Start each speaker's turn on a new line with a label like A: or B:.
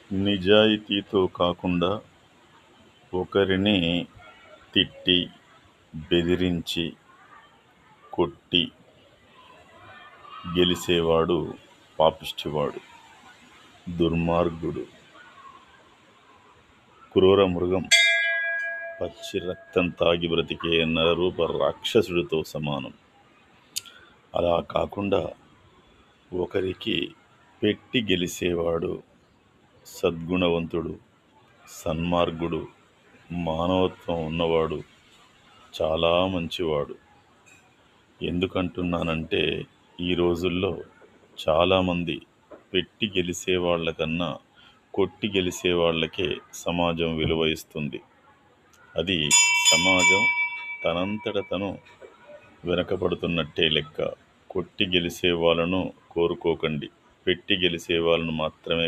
A: నిజాయితీతో కాకుండా ఒకరిని తిట్టి, బెదిరించి, కొట్టి గెలిసేవాడు పాపిష్టివాడు, దుర్మార్గుడు, క్రూర మృగం, పచ్చి రక్తం తాగి బ్రతికే నరరూప రాక్షసుడితో సమానం. అలా కాకుండా ఒకరికి పెట్టి గెలిసేవాడు సద్గుణవంతుడు, సన్మార్గుడు, మానవత్వం ఉన్నవాడు, చాలా మంచివాడు. ఎందుకంటున్నానంటే ఈ రోజుల్లో చాలామంది పెట్టి గెలిసే వాళ్ళకన్నా కొట్టి గెలిసే వాళ్ళకే సమాజం విలువ ఇస్తుంది. అది సమాజం తనంతట తను వెనకబడుతున్నట్టే లెక్క. కొట్టి గెలిసే వాళ్ళను కోరుకోకండి, పెట్టి గెలిసే వాళ్ళను మాత్రమే